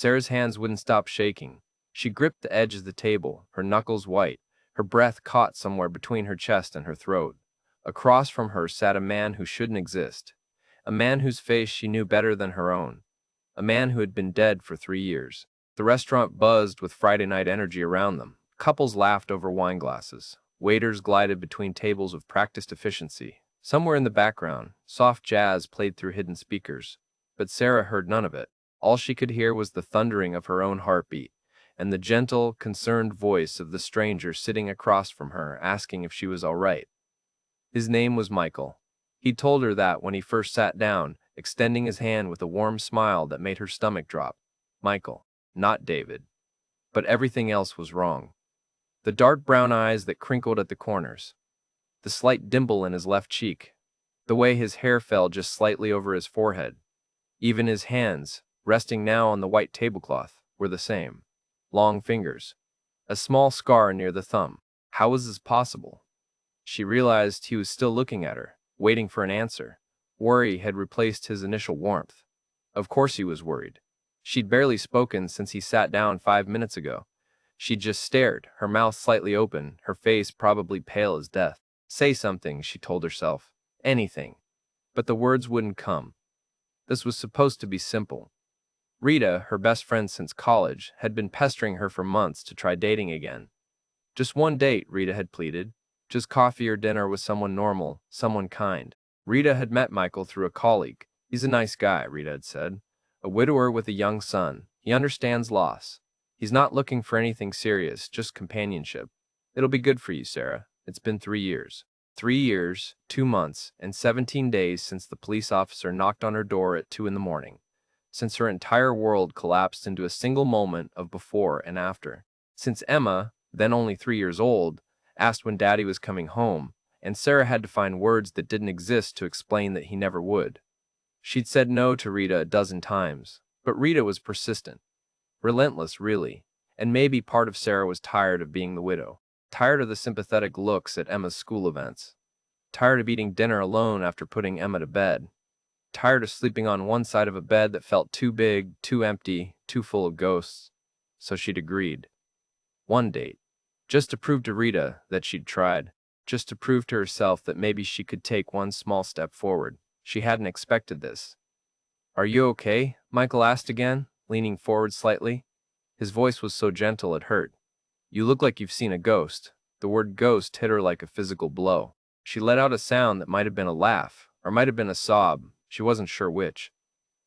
Sarah's hands wouldn't stop shaking. She gripped the edge of the table, her knuckles white, her breath caught somewhere between her chest and her throat. Across from her sat a man who shouldn't exist. A man whose face she knew better than her own. A man who had been dead for 3 years. The restaurant buzzed with Friday night energy around them. Couples laughed over wine glasses. Waiters glided between tables with practiced efficiency. Somewhere in the background, soft jazz played through hidden speakers. But Sarah heard none of it. All she could hear was the thundering of her own heartbeat, and the gentle, concerned voice of the stranger sitting across from her asking if she was all right. His name was Michael. He'd told her that when he first sat down, extending his hand with a warm smile that made her stomach drop. Michael, not David. But everything else was wrong. The dark brown eyes that crinkled at the corners. The slight dimple in his left cheek. The way his hair fell just slightly over his forehead. Even his hands, resting now on the white tablecloth, were the same. Long fingers. A small scar near the thumb. How was this possible? She realized he was still looking at her, waiting for an answer. Worry had replaced his initial warmth. Of course he was worried. She'd barely spoken since he sat down 5 minutes ago. She'd just stared, her mouth slightly open, her face probably pale as death. Say something, she told herself. Anything. But the words wouldn't come. This was supposed to be simple. Rita, her best friend since college, had been pestering her for months to try dating again. Just one date, Rita had pleaded. Just coffee or dinner with someone normal, someone kind. Rita had met Michael through a colleague. He's a nice guy, Rita had said. A widower with a young son. He understands loss. He's not looking for anything serious, just companionship. It'll be good for you, Sarah. It's been 3 years. 3 years, 2 months, and 17 days since the police officer knocked on her door at 2 in the morning. Since her entire world collapsed into a single moment of before and after. Since Emma, then only 3 years old, asked when Daddy was coming home, and Sarah had to find words that didn't exist to explain that he never would. She'd said no to Rita a dozen times, but Rita was persistent. Relentless, really, and maybe part of Sarah was tired of being the widow. Tired of the sympathetic looks at Emma's school events. Tired of eating dinner alone after putting Emma to bed. Tired of sleeping on one side of a bed that felt too big, too empty, too full of ghosts. So she'd agreed. One date. Just to prove to Rita that she'd tried. Just to prove to herself that maybe she could take one small step forward. She hadn't expected this. Are you okay? Michael asked again, leaning forward slightly. His voice was so gentle it hurt. You look like you've seen a ghost. The word ghost hit her like a physical blow. She let out a sound that might have been a laugh, or might have been a sob. She wasn't sure which.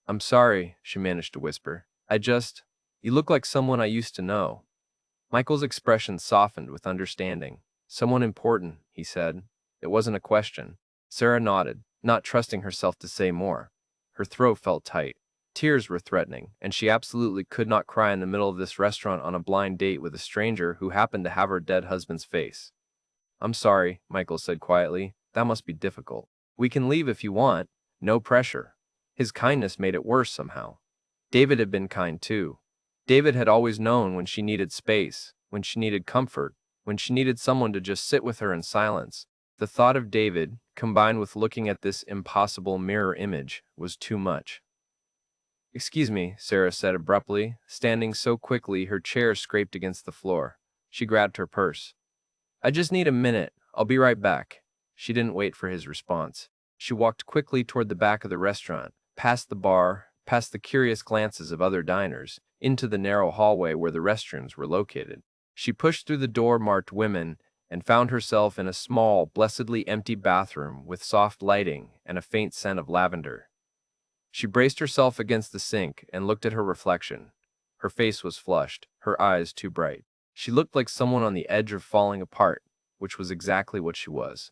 I'm sorry, she managed to whisper. You look like someone I used to know. Michael's expression softened with understanding. Someone important, he said. It wasn't a question. Sarah nodded, not trusting herself to say more. Her throat felt tight. Tears were threatening, and she absolutely could not cry in the middle of this restaurant on a blind date with a stranger who happened to have her dead husband's face. I'm sorry, Michael said quietly. That must be difficult. We can leave if you want. No pressure. His kindness made it worse somehow. David had been kind too. David had always known when she needed space, when she needed comfort, when she needed someone to just sit with her in silence. The thought of David, combined with looking at this impossible mirror image, was too much. Excuse me, Sarah said abruptly, standing so quickly her chair scraped against the floor. She grabbed her purse. I just need a minute. I'll be right back. She didn't wait for his response. She walked quickly toward the back of the restaurant, past the bar, past the curious glances of other diners, into the narrow hallway where the restrooms were located. She pushed through the door marked women and found herself in a small, blessedly empty bathroom with soft lighting and a faint scent of lavender. She braced herself against the sink and looked at her reflection. Her face was flushed, her eyes too bright. She looked like someone on the edge of falling apart, which was exactly what she was.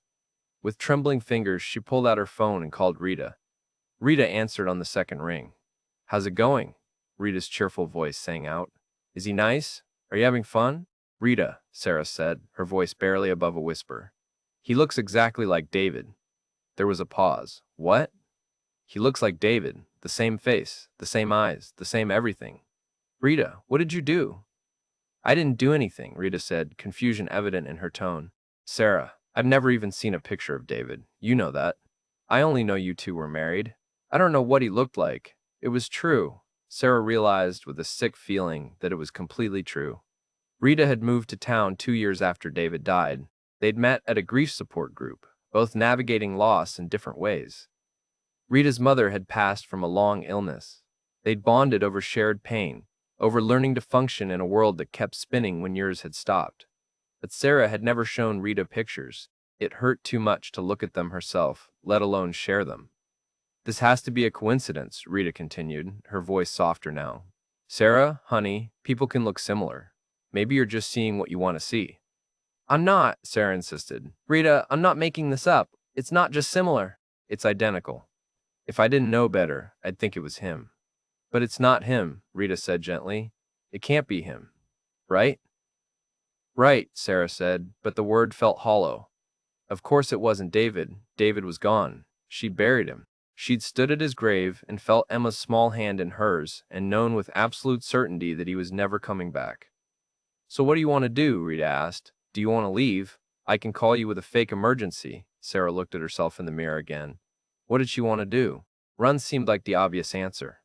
With trembling fingers, she pulled out her phone and called Rita. Rita answered on the second ring. How's it going? Rita's cheerful voice sang out. Is he nice? Are you having fun? Rita, Sarah said, her voice barely above a whisper. He looks exactly like David. There was a pause. What? He looks like David. The same face, the same eyes, the same everything. Rita, what did you do? I didn't do anything, Rita said, confusion evident in her tone. Sarah, I've never even seen a picture of David. You know that. I only know you two were married. I don't know what he looked like. It was true. Sarah realized with a sick feeling that it was completely true. Rita had moved to town 2 years after David died. They'd met at a grief support group, both navigating loss in different ways. Rita's mother had passed from a long illness. They'd bonded over shared pain, over learning to function in a world that kept spinning when yours had stopped. But Sarah had never shown Rita pictures. It hurt too much to look at them herself, let alone share them. This has to be a coincidence, Rita continued, her voice softer now. Sarah, honey, people can look similar. Maybe you're just seeing what you want to see. I'm not, Sarah insisted. Rita, I'm not making this up. It's not just similar. It's identical. If I didn't know better, I'd think it was him. But it's not him, Rita said gently. It can't be him. Right? Right, Sarah said, but the word felt hollow. Of course it wasn't David. David was gone. She'd buried him. She'd stood at his grave and felt Emma's small hand in hers and known with absolute certainty that he was never coming back. So what do you want to do? Rita asked. Do you want to leave? I can call you with a fake emergency. Sarah looked at herself in the mirror again. What did she want to do? Run seemed like the obvious answer.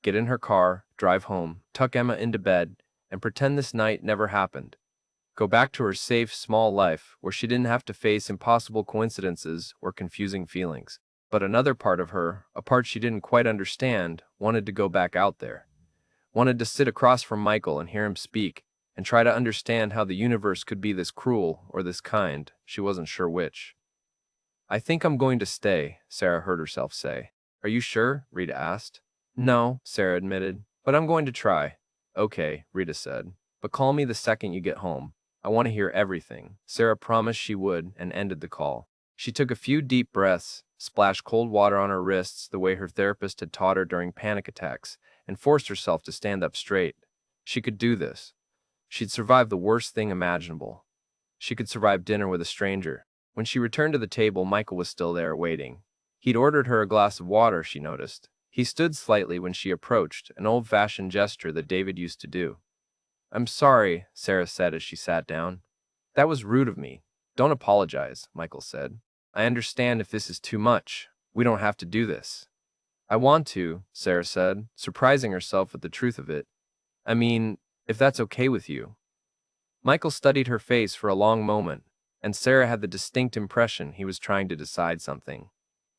Get in her car, drive home, tuck Emma into bed, and pretend this night never happened. Go back to her safe, small life where she didn't have to face impossible coincidences or confusing feelings. But another part of her, a part she didn't quite understand, wanted to go back out there. Wanted to sit across from Michael and hear him speak, and try to understand how the universe could be this cruel or this kind. She wasn't sure which. I think I'm going to stay, Sarah heard herself say. Are you sure? Rita asked. No, Sarah admitted, but I'm going to try. Okay, Rita said, but call me the second you get home. I want to hear everything. Sarah promised she would and ended the call. She took a few deep breaths, splashed cold water on her wrists the way her therapist had taught her during panic attacks, and forced herself to stand up straight. She could do this. She'd survived the worst thing imaginable. She could survive dinner with a stranger. When she returned to the table, Michael was still there, waiting. He'd ordered her a glass of water, she noticed. He stood slightly when she approached, an old-fashioned gesture that David used to do. I'm sorry, Sarah said as she sat down. That was rude of me. Don't apologize, Michael said. I understand if this is too much. We don't have to do this. I want to, Sarah said, surprising herself with the truth of it. I mean, if that's okay with you. Michael studied her face for a long moment, and Sarah had the distinct impression he was trying to decide something.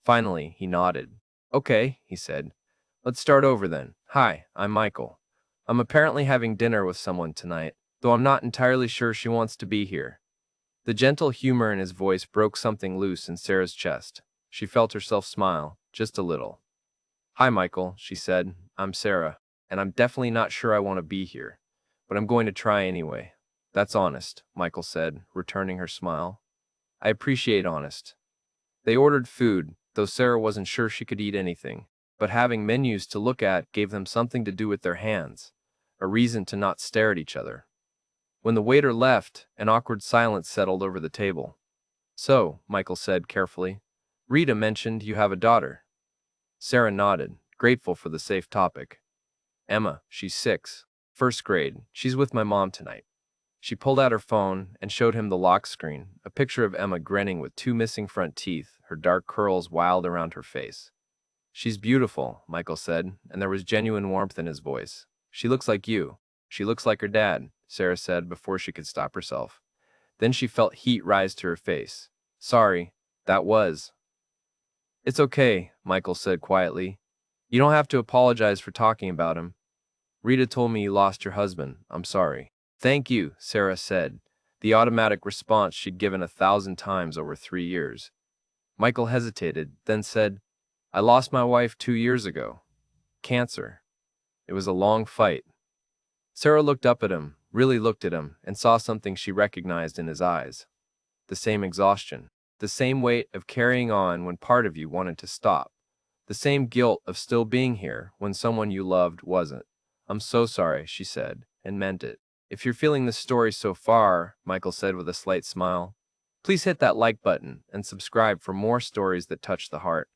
Finally, he nodded. Okay, he said. Let's start over then. Hi, I'm Michael. I'm apparently having dinner with someone tonight, though I'm not entirely sure she wants to be here. The gentle humor in his voice broke something loose in Sarah's chest. She felt herself smile, just a little. Hi, Michael, she said. I'm Sarah, and I'm definitely not sure I want to be here, but I'm going to try anyway. That's honest, Michael said, returning her smile. I appreciate honest. They ordered food, though Sarah wasn't sure she could eat anything, but having menus to look at gave them something to do with their hands, a reason to not stare at each other. When the waiter left, an awkward silence settled over the table. So, Michael said carefully, Rita mentioned you have a daughter. Sarah nodded, grateful for the safe topic. Emma, she's 6, first grade. She's with my mom tonight. She pulled out her phone and showed him the lock screen, a picture of Emma grinning with 2 missing front teeth, her dark curls wild around her face. She's beautiful, Michael said, and there was genuine warmth in his voice. She looks like you. She looks like her dad, Sarah said before she could stop herself. Then she felt heat rise to her face. Sorry, that was. It's okay, Michael said quietly. You don't have to apologize for talking about him. Rita told me you lost your husband. I'm sorry. Thank you, Sarah said, the automatic response she'd given 1,000 times over 3 years. Michael hesitated, then said, I lost my wife 2 years ago. Cancer. It was a long fight. Sarah looked up at him, really looked at him, and saw something she recognized in his eyes. The same exhaustion. The same weight of carrying on when part of you wanted to stop. The same guilt of still being here when someone you loved wasn't. I'm so sorry, she said, and meant it. If you're feeling this story so far, Michael said with a slight smile, please hit that like button and subscribe for more stories that touch the heart.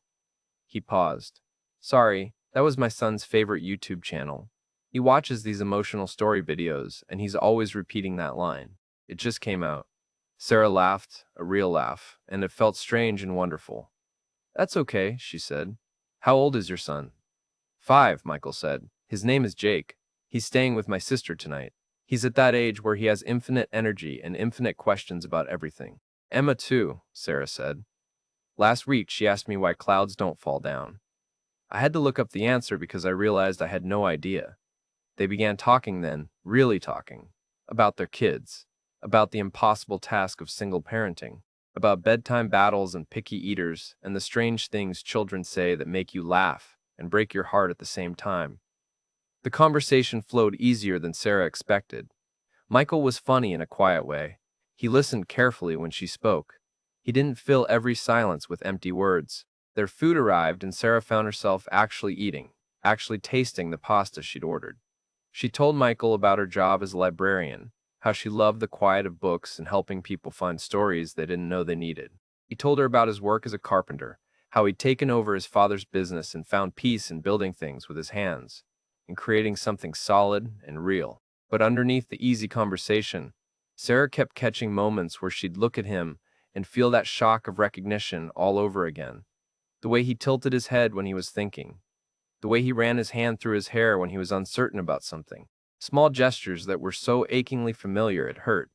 He paused. Sorry, that was my son's favorite YouTube channel. He watches these emotional story videos, and he's always repeating that line. It just came out. Sarah laughed, a real laugh, and it felt strange and wonderful. That's okay, she said. How old is your son? 5, Michael said. His name is Jake. He's staying with my sister tonight. He's at that age where he has infinite energy and infinite questions about everything. Emma too, Sarah said. Last week she asked me why clouds don't fall down. I had to look up the answer because I realized I had no idea. They began talking then, really talking, about their kids, about the impossible task of single parenting, about bedtime battles and picky eaters, and the strange things children say that make you laugh and break your heart at the same time. The conversation flowed easier than Sarah expected. Michael was funny in a quiet way. He listened carefully when she spoke. He didn't fill every silence with empty words. Their food arrived and Sarah found herself actually eating, actually tasting the pasta she'd ordered. She told Michael about her job as a librarian, how she loved the quiet of books and helping people find stories they didn't know they needed. He told her about his work as a carpenter, how he'd taken over his father's business and found peace in building things with his hands, and creating something solid and real. But underneath the easy conversation, Sarah kept catching moments where she'd look at him and feel that shock of recognition all over again. The way he tilted his head when he was thinking, the way he ran his hand through his hair when he was uncertain about something. Small gestures that were so achingly familiar it hurt.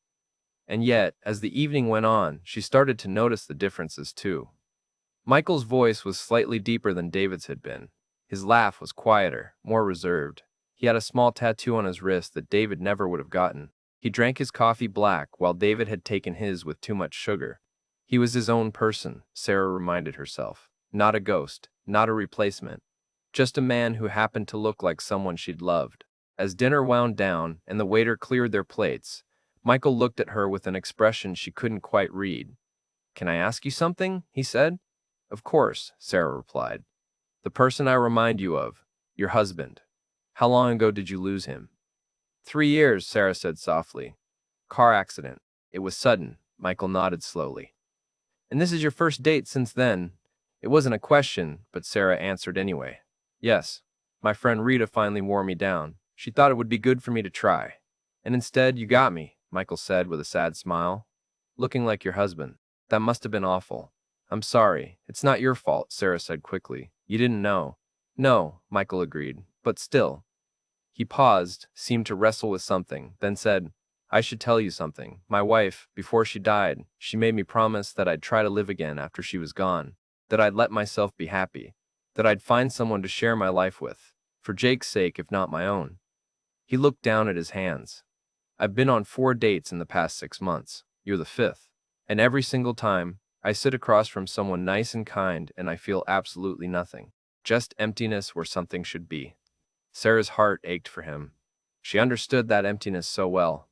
And yet, as the evening went on, she started to notice the differences too. Michael's voice was slightly deeper than David's had been. His laugh was quieter, more reserved. He had a small tattoo on his wrist that David never would have gotten. He drank his coffee black while David had taken his with too much sugar. He was his own person, Sarah reminded herself. Not a ghost, not a replacement. Just a man who happened to look like someone she'd loved. As dinner wound down and the waiter cleared their plates, Michael looked at her with an expression she couldn't quite read. "Can I ask you something?" he said. "Of course," Sarah replied. "The person I remind you of, your husband. How long ago did you lose him?" 3 years, Sarah said softly. "Car accident. It was sudden." Michael nodded slowly. "And this is your first date since then?" It wasn't a question, but Sarah answered anyway. "Yes. My friend Rita finally wore me down. She thought it would be good for me to try. And instead, you got me," Michael said with a sad smile. "Looking like your husband. That must have been awful." "I'm sorry. It's not your fault," Sarah said quickly. "You didn't know." "No," Michael agreed. "But still." He paused, seemed to wrestle with something, then said, "I should tell you something. My wife, before she died, she made me promise that I'd try to live again after she was gone, that I'd let myself be happy, that I'd find someone to share my life with, for Jake's sake if not my own." He looked down at his hands. "I've been on 4 dates in the past 6 months. You're the 5th. And every single time, I sit across from someone nice and kind and I feel absolutely nothing. Just emptiness where something should be." Sarah's heart ached for him. She understood that emptiness so well.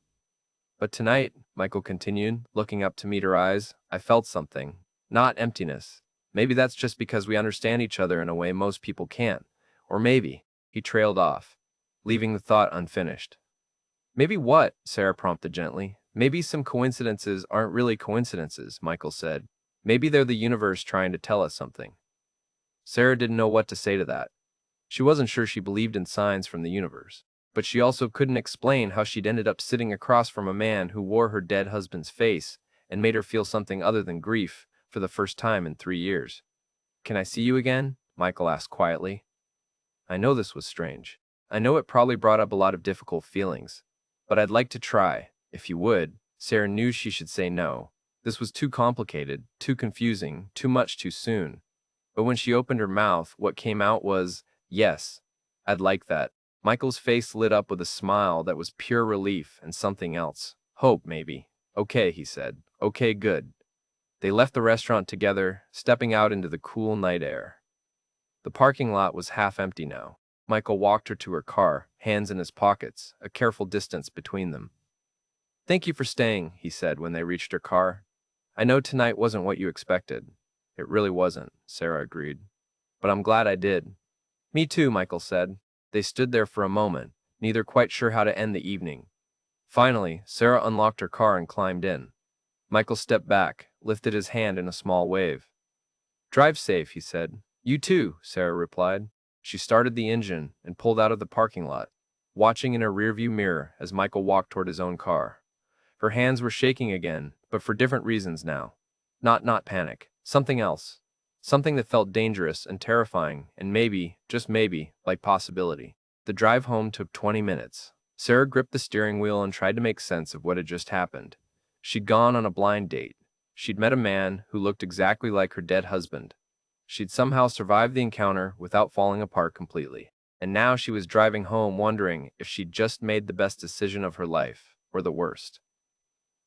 "But tonight," Michael continued, looking up to meet her eyes, "I felt something. Not emptiness. Maybe that's just because we understand each other in a way most people can't. Or maybe," he trailed off, leaving the thought unfinished. "Maybe what?" Sarah prompted gently. "Maybe some coincidences aren't really coincidences," Michael said. "Maybe they're the universe trying to tell us something." Sarah didn't know what to say to that. She wasn't sure she believed in signs from the universe, but she also couldn't explain how she'd ended up sitting across from a man who wore her dead husband's face and made her feel something other than grief for the first time in 3 years. "Can I see you again?" Michael asked quietly. "I know this was strange. I know it probably brought up a lot of difficult feelings. But I'd like to try, if you would." Sarah knew she should say no. This was too complicated, too confusing, too much too soon. But when she opened her mouth, what came out was, "Yes, I'd like that." Michael's face lit up with a smile that was pure relief and something else. Hope, maybe. "Okay," he said. "Okay, good." They left the restaurant together, stepping out into the cool night air. The parking lot was half empty now. Michael walked her to her car, hands in his pockets, a careful distance between them. "Thank you for staying," he said when they reached her car. "I know tonight wasn't what you expected." "It really wasn't," Sarah agreed. "But I'm glad I did." "Me too," Michael said. They stood there for a moment, neither quite sure how to end the evening. Finally, Sarah unlocked her car and climbed in. Michael stepped back, lifted his hand in a small wave. "Drive safe," he said. "You too," Sarah replied. She started the engine and pulled out of the parking lot, watching in her rearview mirror as Michael walked toward his own car. Her hands were shaking again, but for different reasons now. Not panic. Something else. Something that felt dangerous and terrifying and maybe, just maybe, like possibility. The drive home took 20 minutes. Sarah gripped the steering wheel and tried to make sense of what had just happened. She'd gone on a blind date. She'd met a man who looked exactly like her dead husband. She'd somehow survived the encounter without falling apart completely. And now she was driving home wondering if she'd just made the best decision of her life, or the worst.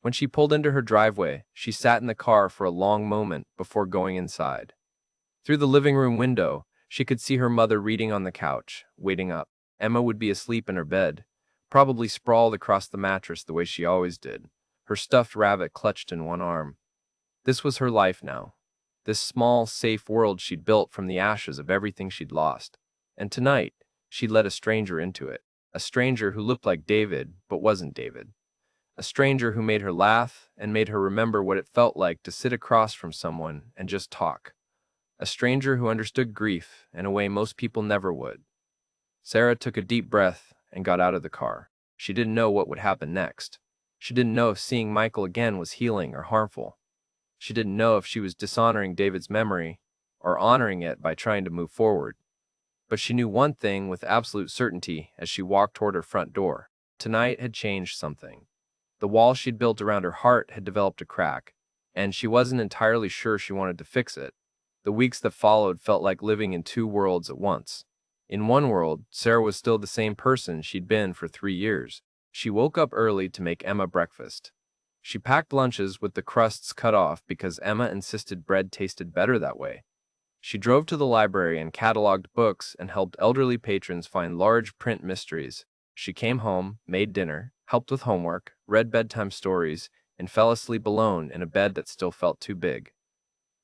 When she pulled into her driveway, she sat in the car for a long moment before going inside. Through the living room window, she could see her mother reading on the couch, waiting up. Emma would be asleep in her bed, probably sprawled across the mattress the way she always did, her stuffed rabbit clutched in one arm. This was her life now. This small, safe world she'd built from the ashes of everything she'd lost. And tonight, she'd let a stranger into it. A stranger who looked like David, but wasn't David. A stranger who made her laugh and made her remember what it felt like to sit across from someone and just talk. A stranger who understood grief in a way most people never would. Sarah took a deep breath and got out of the car. She didn't know what would happen next. She didn't know if seeing Michael again was healing or harmful. She didn't know if she was dishonoring David's memory or honoring it by trying to move forward. But she knew one thing with absolute certainty as she walked toward her front door. Tonight had changed something. The wall she'd built around her heart had developed a crack, and she wasn't entirely sure she wanted to fix it. The weeks that followed felt like living in two worlds at once. In one world, Sarah was still the same person she'd been for 3 years. She woke up early to make Emma breakfast. She packed lunches with the crusts cut off because Emma insisted bread tasted better that way. She drove to the library and cataloged books and helped elderly patrons find large print mysteries. She came home, made dinner, helped with homework, read bedtime stories, and fell asleep alone in a bed that still felt too big.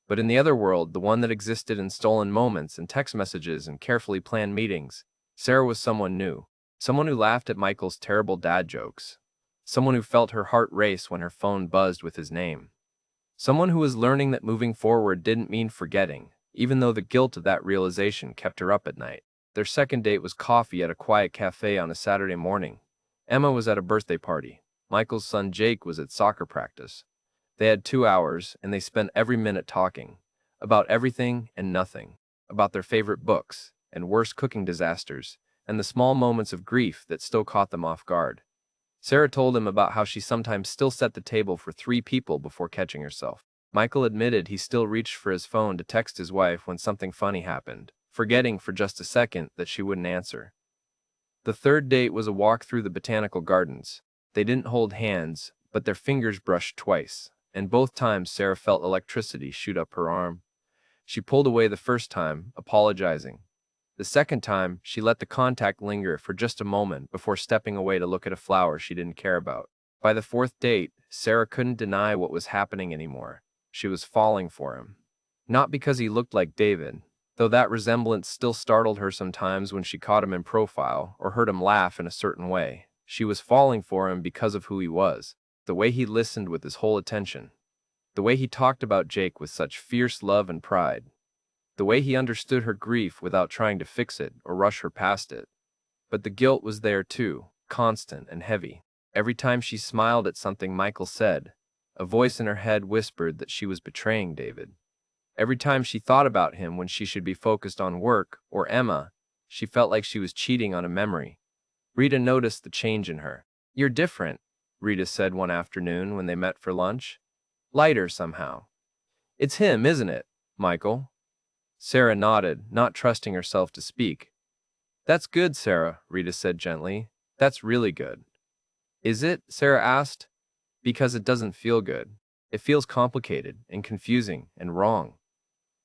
But in the other world, the one that existed in stolen moments and text messages and carefully planned meetings, Sarah was someone new. Someone who laughed at Michael's terrible dad jokes. Someone who felt her heart race when her phone buzzed with his name. Someone who was learning that moving forward didn't mean forgetting, even though the guilt of that realization kept her up at night. Their second date was coffee at a quiet cafe on a Saturday morning. Emma was at a birthday party. Michael's son Jake was at soccer practice. They had 2 hours, and they spent every minute talking. About everything and nothing. About their favorite books, and worst cooking disasters, and the small moments of grief that still caught them off guard. Sarah told him about how she sometimes still set the table for 3 people before catching herself. Michael admitted he still reached for his phone to text his wife when something funny happened, forgetting for just a second that she wouldn't answer. The third date was a walk through the botanical gardens. They didn't hold hands, but their fingers brushed twice, and both times Sarah felt electricity shoot up her arm. She pulled away the first time, apologizing. The second time, she let the contact linger for just a moment before stepping away to look at a flower she didn't care about. By the fourth date, Sarah couldn't deny what was happening anymore. She was falling for him. Not because he looked like David, though that resemblance still startled her sometimes when she caught him in profile or heard him laugh in a certain way. She was falling for him because of who he was, the way he listened with his whole attention, the way he talked about Jake with such fierce love and pride, the way he understood her grief without trying to fix it or rush her past it. But the guilt was there too, constant and heavy. Every time she smiled at something Michael said, a voice in her head whispered that she was betraying David. Every time she thought about him when she should be focused on work or Emma, she felt like she was cheating on a memory. Rita noticed the change in her. "You're different," Rita said one afternoon when they met for lunch. "Lighter somehow." "It's him, isn't it, Michael?" Sarah nodded, not trusting herself to speak. "That's good, Sarah," Rita said gently. "That's really good." "Is it?" Sarah asked. "Because it doesn't feel good. It feels complicated and confusing and wrong."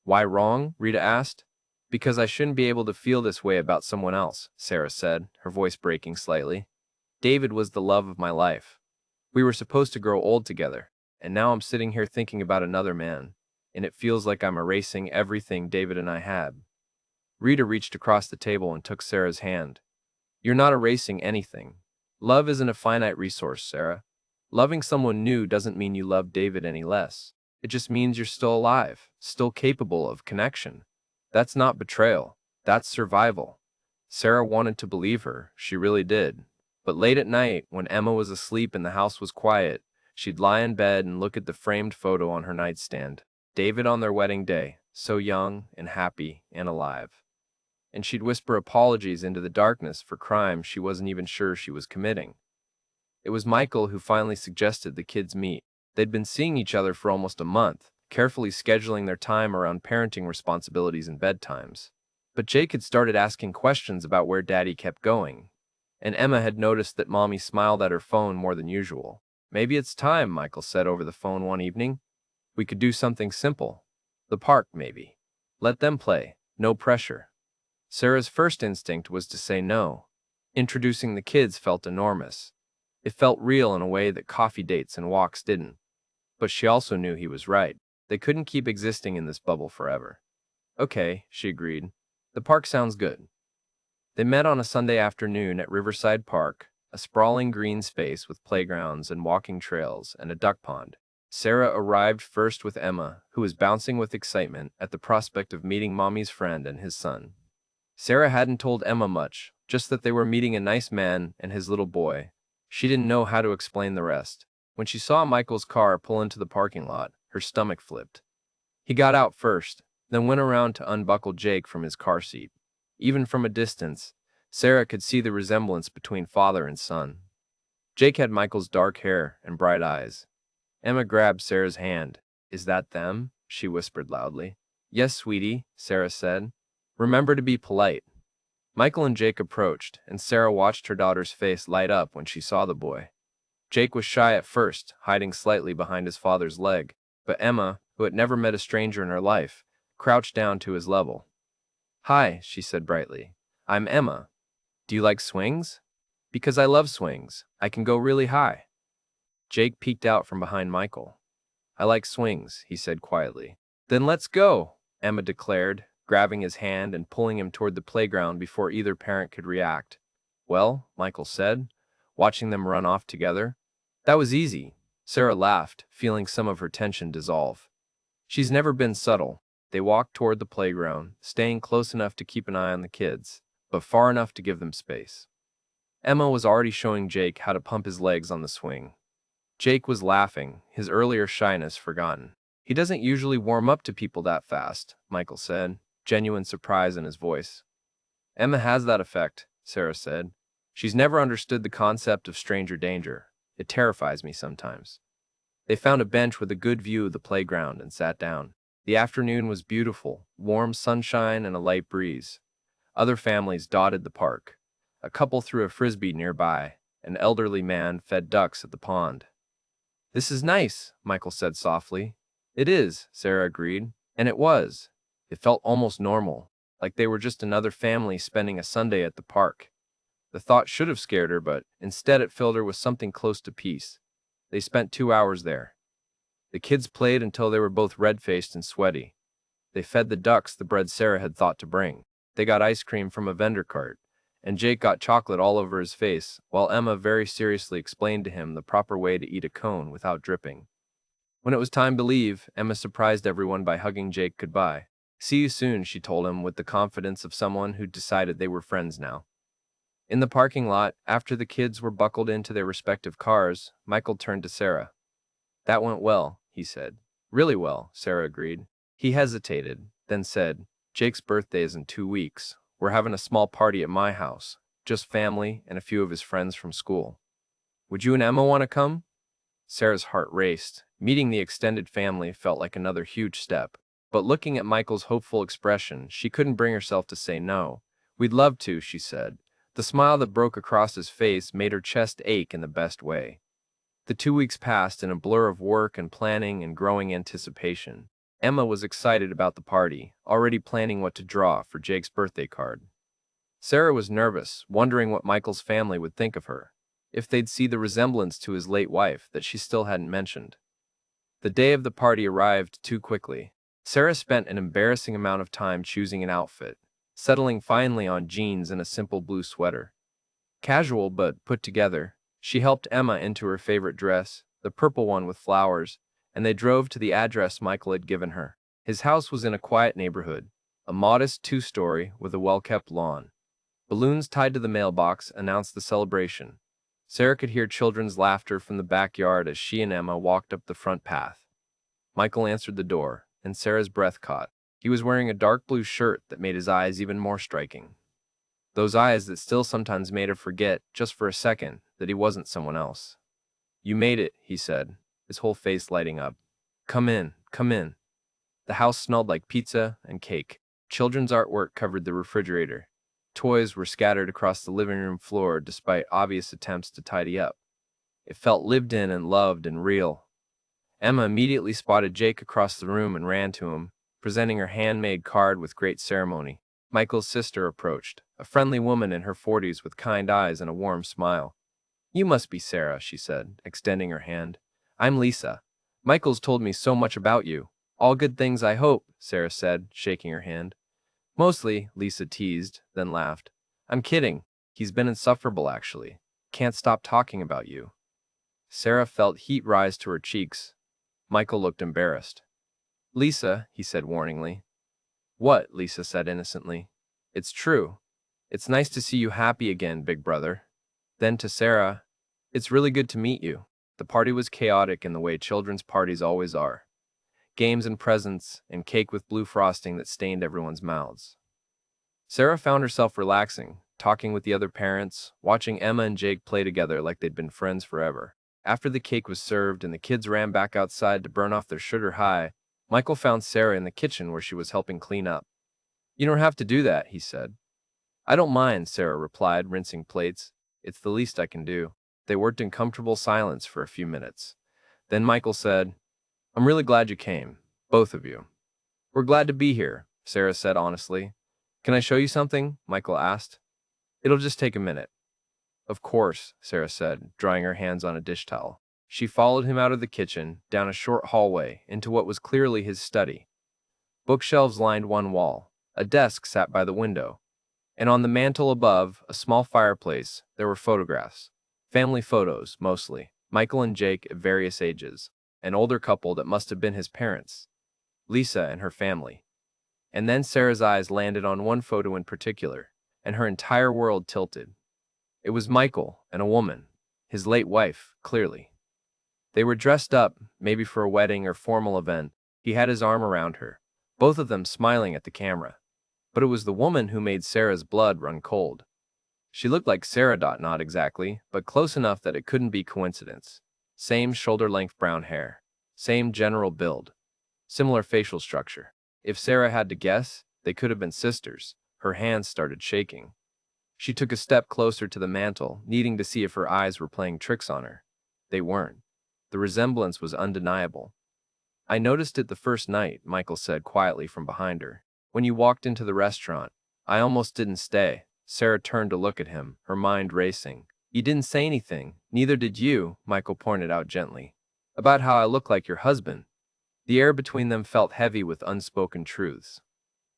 "Why wrong?" Rita asked. "Because I shouldn't be able to feel this way about someone else," Sarah said, her voice breaking slightly. "David was the love of my life. We were supposed to grow old together, and now I'm sitting here thinking about another man, and it feels like I'm erasing everything David and I had." Rita reached across the table and took Sarah's hand. "You're not erasing anything. Love isn't a finite resource, Sarah. Loving someone new doesn't mean you love David any less. It just means you're still alive, still capable of connection. That's not betrayal. That's survival." Sarah wanted to believe her, she really did. But late at night, when Emma was asleep and the house was quiet, she'd lie in bed and look at the framed photo on her nightstand. David on their wedding day, so young and happy and alive. and she'd whisper apologies into the darkness for crimes she wasn't even sure she was committing. It was Michael who finally suggested the kids meet. They'd been seeing each other for almost a month, carefully scheduling their time around parenting responsibilities and bedtimes. But Jake had started asking questions about where Daddy kept going, and Emma had noticed that Mommy smiled at her phone more than usual. "Maybe it's time," Michael said over the phone one evening. "We could do something simple. The park, maybe. Let them play. No pressure." Sarah's first instinct was to say no. Introducing the kids felt enormous. It felt real in a way that coffee dates and walks didn't. But she also knew he was right. They couldn't keep existing in this bubble forever. "Okay," she agreed. "The park sounds good." They met on a Sunday afternoon at Riverside Park, a sprawling green space with playgrounds and walking trails and a duck pond. Sarah arrived first with Emma, who was bouncing with excitement at the prospect of meeting Mommy's friend and his son. Sarah hadn't told Emma much, just that they were meeting a nice man and his little boy. She didn't know how to explain the rest. When she saw Michael's car pull into the parking lot, her stomach flipped. He got out first, then went around to unbuckle Jake from his car seat. Even from a distance, Sarah could see the resemblance between father and son. Jake had Michael's dark hair and bright eyes. Emma grabbed Sarah's hand. "Is that them?" she whispered loudly. "Yes, sweetie," Sarah said. "Remember to be polite." Michael and Jake approached, and Sarah watched her daughter's face light up when she saw the boy. Jake was shy at first, hiding slightly behind his father's leg, but Emma, who had never met a stranger in her life, crouched down to his level. "Hi," she said brightly. "I'm Emma. Do you like swings?" "Because I love swings. I can go really high." Jake peeked out from behind Michael. "I like swings," he said quietly. "Then let's go," Emma declared, grabbing his hand and pulling him toward the playground before either parent could react. "Well," Michael said, watching them run off together. "That was easy." Sarah laughed, feeling some of her tension dissolve. She's never been subtle. They walked toward the playground, staying close enough to keep an eye on the kids, but far enough to give them space. Emma was already showing Jake how to pump his legs on the swing. Jake was laughing, his earlier shyness forgotten. "He doesn't usually warm up to people that fast," Michael said, genuine surprise in his voice. "Emma has that effect," Sarah said. "She's never understood the concept of stranger danger. It terrifies me sometimes." They found a bench with a good view of the playground and sat down. The afternoon was beautiful, warm sunshine and a light breeze. Other families dotted the park. A couple threw a frisbee nearby. An elderly man fed ducks at the pond. "This is nice," Michael said softly. "It is," Sarah agreed. And it was. It felt almost normal, like they were just another family spending a Sunday at the park. The thought should have scared her, but instead it filled her with something close to peace. They spent 2 hours there. The kids played until they were both red-faced and sweaty. They fed the ducks the bread Sarah had thought to bring. They got ice cream from a vendor cart, and Jake got chocolate all over his face, while Emma very seriously explained to him the proper way to eat a cone without dripping. When it was time to leave, Emma surprised everyone by hugging Jake goodbye. "See you soon," she told him with the confidence of someone who'd decided they were friends now. In the parking lot, after the kids were buckled into their respective cars, Michael turned to Sarah. "That went well," he said. "Really well," Sarah agreed. He hesitated, then said, "Jake's birthday is in 2 weeks. We're having a small party at my house, just family and a few of his friends from school. Would you and Emma want to come?" Sarah's heart raced. Meeting the extended family felt like another huge step. But looking at Michael's hopeful expression, she couldn't bring herself to say no. "We'd love to," she said. The smile that broke across his face made her chest ache in the best way. The 2 weeks passed in a blur of work and planning and growing anticipation. Emma was excited about the party, already planning what to draw for Jake's birthday card. Sarah was nervous, wondering what Michael's family would think of her, if they'd see the resemblance to his late wife that she still hadn't mentioned. The day of the party arrived too quickly. Sarah spent an embarrassing amount of time choosing an outfit, settling finally on jeans and a simple blue sweater. Casual but put together, she helped Emma into her favorite dress, the purple one with flowers, and they drove to the address Michael had given her. His house was in a quiet neighborhood, a modest 2-story with a well-kept lawn. Balloons tied to the mailbox announced the celebration. Sarah could hear children's laughter from the backyard as she and Emma walked up the front path. Michael answered the door, and Sarah's breath caught. He was wearing a dark blue shirt that made his eyes even more striking. Those eyes that still sometimes made her forget, just for a second, that he wasn't someone else. "You made it," he said, his whole face lighting up. "Come in, come in." The house smelled like pizza and cake. Children's artwork covered the refrigerator. Toys were scattered across the living room floor despite obvious attempts to tidy up. It felt lived in and loved and real. Emma immediately spotted Jake across the room and ran to him, presenting her handmade card with great ceremony. Michael's sister approached, a friendly woman in her 40s with kind eyes and a warm smile. "You must be Sarah," she said, extending her hand. "I'm Lisa. Michael's told me so much about you. All good things, I hope," Sarah said, shaking her hand. "Mostly," Lisa teased, then laughed. "I'm kidding. He's been insufferable, actually. Can't stop talking about you." Sarah felt heat rise to her cheeks. Michael looked embarrassed. "Lisa," he said warningly. "What?" Lisa said innocently. "It's true. It's nice to see you happy again, big brother." Then to Sarah, "It's really good to meet you." The party was chaotic in the way children's parties always are. Games and presents, and cake with blue frosting that stained everyone's mouths. Sarah found herself relaxing, talking with the other parents, watching Emma and Jake play together like they'd been friends forever. After the cake was served and the kids ran back outside to burn off their sugar high, Michael found Sarah in the kitchen where she was helping clean up. "You don't have to do that," he said. "I don't mind," Sarah replied, rinsing plates. "It's the least I can do." They worked in comfortable silence for a few minutes. Then Michael said, "I'm really glad you came, both of you." "We're glad to be here," Sarah said honestly. "Can I show you something?" Michael asked. "It'll just take a minute." "Of course," Sarah said, drying her hands on a dish towel. She followed him out of the kitchen, down a short hallway, into what was clearly his study. Bookshelves lined one wall. A desk sat by the window. And on the mantel above, a small fireplace, there were photographs. Family photos, mostly. Michael and Jake at various ages. An older couple that must have been his parents. Lisa and her family. And then Sarah's eyes landed on one photo in particular, and her entire world tilted. It was Michael and a woman. His late wife, clearly. They were dressed up, maybe for a wedding or formal event. He had his arm around her, both of them smiling at the camera. But it was the woman who made Sarah's blood run cold. She looked like Sarah. Not exactly, but close enough that it couldn't be coincidence. Same shoulder-length brown hair. Same general build. Similar facial structure. If Sarah had to guess, they could have been sisters. Her hands started shaking. She took a step closer to the mantel, needing to see if her eyes were playing tricks on her. They weren't. The resemblance was undeniable. "I noticed it the first night," Michael said quietly from behind her. "When you walked into the restaurant. I almost didn't stay." Sarah turned to look at him, her mind racing. "You didn't say anything, neither did you," Michael pointed out gently. "About how I look like your husband." The air between them felt heavy with unspoken truths.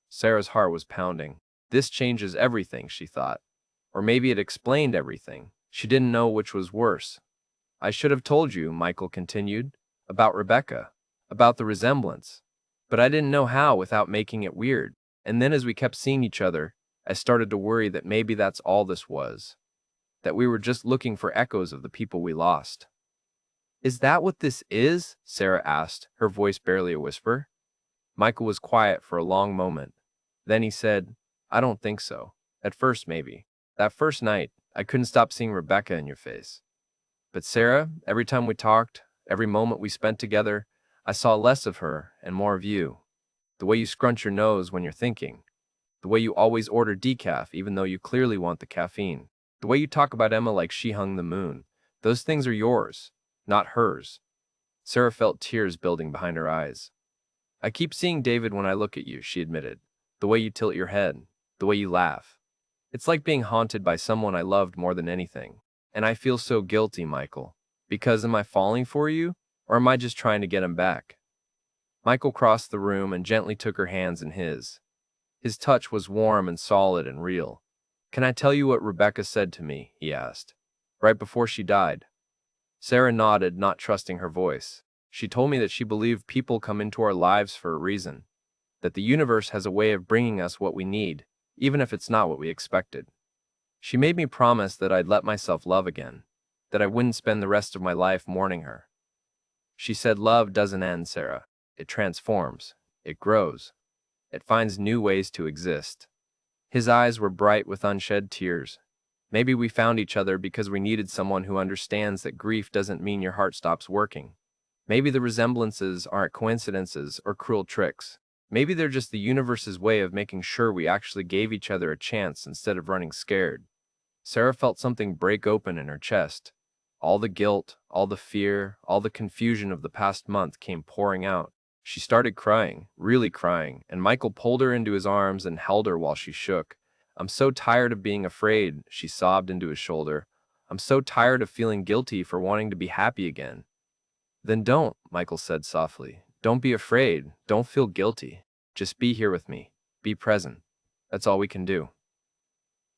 Sarah's heart was pounding. This changes everything, she thought. Or maybe it explained everything. She didn't know which was worse. "I should have told you," Michael continued, "about Rebecca, about the resemblance. But I didn't know how without making it weird. And then as we kept seeing each other, I started to worry that maybe that's all this was. That we were just looking for echoes of the people we lost." "Is that what this is?" Sarah asked, her voice barely a whisper. Michael was quiet for a long moment. Then he said, "I don't think so. At first, maybe. That first night, I couldn't stop seeing Rebecca in your face. But Sarah, every time we talked, every moment we spent together, I saw less of her and more of you. The way you scrunch your nose when you're thinking. The way you always order decaf even though you clearly want the caffeine. The way you talk about Emma like she hung the moon. Those things are yours, not hers." Sarah felt tears building behind her eyes. "I keep seeing David when I look at you," she admitted. "The way you tilt your head, the way you laugh. It's like being haunted by someone I loved more than anything. And I feel so guilty, Michael. Because am I falling for you, or am I just trying to get him back?" Michael crossed the room and gently took her hands in his. His touch was warm and solid and real. "Can I tell you what Rebecca said to me?" he asked. "Right before she died." Sarah nodded, not trusting her voice. "She told me that she believed people come into our lives for a reason. That the universe has a way of bringing us what we need, even if it's not what we expected. She made me promise that I'd let myself love again, that I wouldn't spend the rest of my life mourning her. She said love doesn't end, Sarah. It transforms. It grows." It finds new ways to exist. His eyes were bright with unshed tears. Maybe we found each other because we needed someone who understands that grief doesn't mean your heart stops working. Maybe the resemblances aren't coincidences or cruel tricks. Maybe they're just the universe's way of making sure we actually gave each other a chance instead of running scared. Sarah felt something break open in her chest. All the guilt, all the fear, all the confusion of the past month came pouring out. She started crying, really crying, and Michael pulled her into his arms and held her while she shook. "I'm so tired of being afraid," she sobbed into his shoulder. "I'm so tired of feeling guilty for wanting to be happy again." "Then don't," Michael said softly. "Don't be afraid. Don't feel guilty. Just be here with me. Be present. That's all we can do."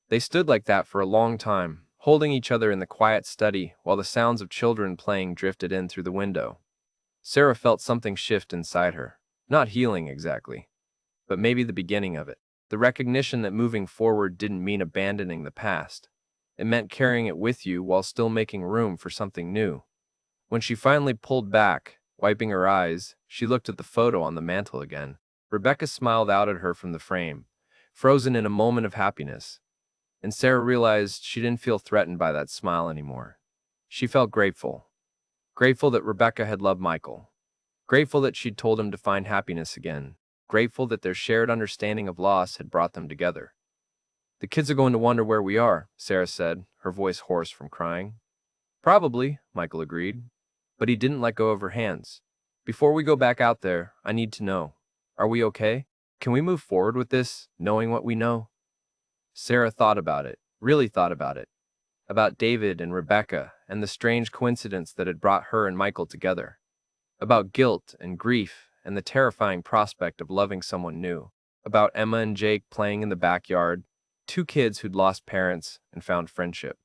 They stood like that for a long time, holding each other in the quiet study while the sounds of children playing drifted in through the window. Sarah felt something shift inside her. Not healing exactly, but maybe the beginning of it. The recognition that moving forward didn't mean abandoning the past. It meant carrying it with you while still making room for something new. When she finally pulled back, wiping her eyes, she looked at the photo on the mantel again. Rebecca smiled out at her from the frame, frozen in a moment of happiness. And Sarah realized she didn't feel threatened by that smile anymore. She felt grateful. Grateful that Rebecca had loved Michael. Grateful that she'd told him to find happiness again. Grateful that their shared understanding of loss had brought them together. "The kids are going to wonder where we are," Sarah said, her voice hoarse from crying. "Probably," Michael agreed. But he didn't let go of her hands. "Before we go back out there, I need to know. Are we okay? Can we move forward with this, knowing what we know?" Sarah thought about it, really thought about it. About David and Rebecca and the strange coincidence that had brought her and Michael together. About guilt and grief and the terrifying prospect of loving someone new. About Emma and Jake playing in the backyard, two kids who'd lost parents and found friendship.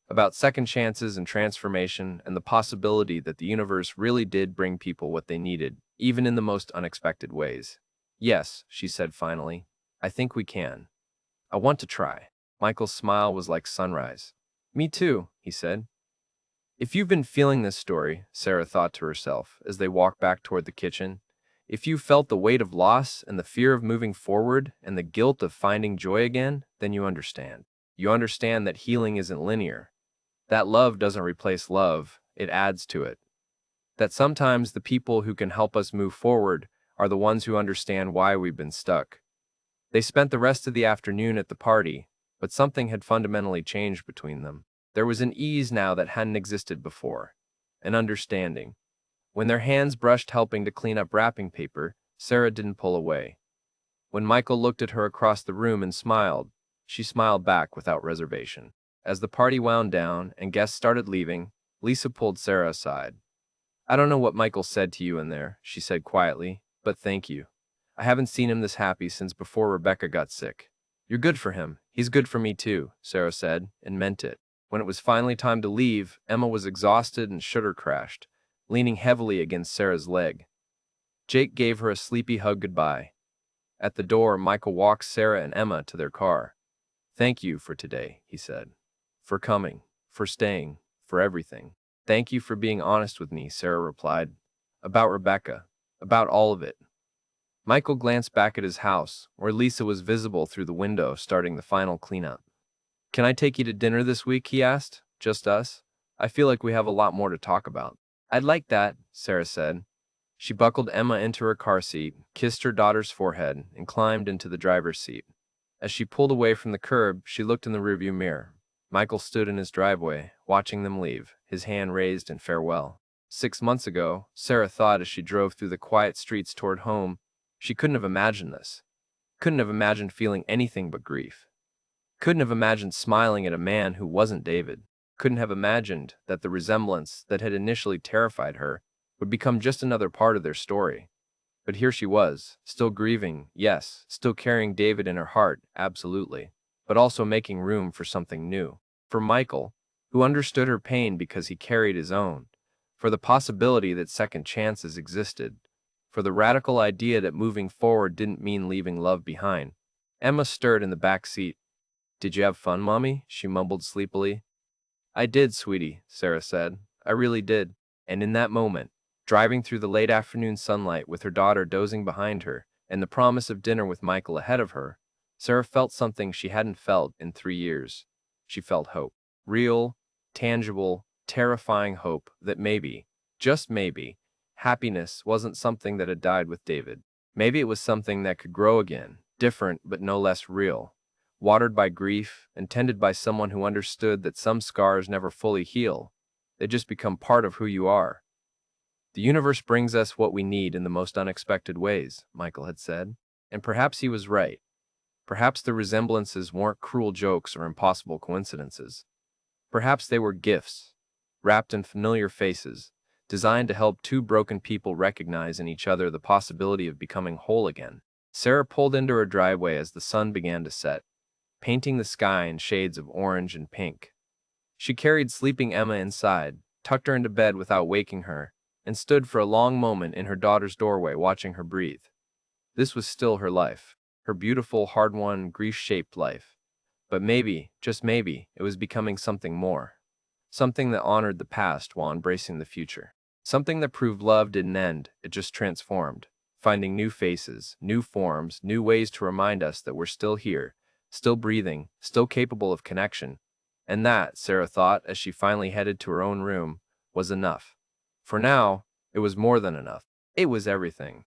About second chances and transformation and the possibility that the universe really did bring people what they needed, even in the most unexpected ways. "Yes," she said finally, "I think we can. I want to try." Michael's smile was like sunrise. "Me too," he said. "If you've been feeling this story," Sarah thought to herself as they walked back toward the kitchen, "if you felt the weight of loss and the fear of moving forward and the guilt of finding joy again, then you understand. You understand that healing isn't linear. That love doesn't replace love, it adds to it. That sometimes the people who can help us move forward are the ones who understand why we've been stuck." They spent the rest of the afternoon at the party, but something had fundamentally changed between them. There was an ease now that hadn't existed before, an understanding. When their hands brushed helping to clean up wrapping paper, Sarah didn't pull away. When Michael looked at her across the room and smiled, she smiled back without reservation. As the party wound down and guests started leaving, Lisa pulled Sarah aside. "I don't know what Michael said to you in there," she said quietly, "but thank you. I haven't seen him this happy since before Rebecca got sick." "You're good for him. He's good for me too," Sarah said, and meant it. When it was finally time to leave, Emma was exhausted and sugar-crashed, leaning heavily against Sarah's leg. Jake gave her a sleepy hug goodbye. At the door, Michael walked Sarah and Emma to their car. "Thank you for today," he said. "For coming, for staying, for everything." "Thank you for being honest with me," Sarah replied. "About Rebecca. About all of it." Michael glanced back at his house, where Lisa was visible through the window starting the final cleanup. "Can I take you to dinner this week?" he asked. "Just us? I feel like we have a lot more to talk about." "I'd like that," Sarah said. She buckled Emma into her car seat, kissed her daughter's forehead, and climbed into the driver's seat. As she pulled away from the curb, she looked in the rearview mirror. Michael stood in his driveway, watching them leave, his hand raised in farewell. 6 months ago, Sarah thought as she drove through the quiet streets toward home, she couldn't have imagined this. Couldn't have imagined feeling anything but grief. Couldn't have imagined smiling at a man who wasn't David. Couldn't have imagined that the resemblance that had initially terrified her would become just another part of their story. But here she was, still grieving, yes, still carrying David in her heart, absolutely, but also making room for something new. For Michael, who understood her pain because he carried his own, for the possibility that second chances existed, for the radical idea that moving forward didn't mean leaving love behind. Emma stirred in the back seat. "Did you have fun, Mommy?" she mumbled sleepily. "I did, sweetie," Sarah said. "I really did." And in that moment, driving through the late afternoon sunlight with her daughter dozing behind her, and the promise of dinner with Michael ahead of her, Sarah felt something she hadn't felt in 3 years. She felt hope. Real, tangible, terrifying hope that maybe, just maybe, happiness wasn't something that had died with David. Maybe it was something that could grow again, different but no less real, watered by grief and tended by someone who understood that some scars never fully heal. They just become part of who you are. The universe brings us what we need in the most unexpected ways, Michael had said. And perhaps he was right. Perhaps the resemblances weren't cruel jokes or impossible coincidences. Perhaps they were gifts, wrapped in familiar faces, designed to help two broken people recognize in each other the possibility of becoming whole again. Sarah pulled into her driveway as the sun began to set, painting the sky in shades of orange and pink. She carried sleeping Emma inside, tucked her into bed without waking her, and stood for a long moment in her daughter's doorway watching her breathe. This was still her life, her beautiful, hard-won, grief-shaped life. But maybe, just maybe, it was becoming something more. Something that honored the past while embracing the future. Something that proved love didn't end, it just transformed, finding new faces, new forms, new ways to remind us that we're still here, still breathing, still capable of connection. And that, Sarah thought as she finally headed to her own room, was enough. For now, it was more than enough. It was everything.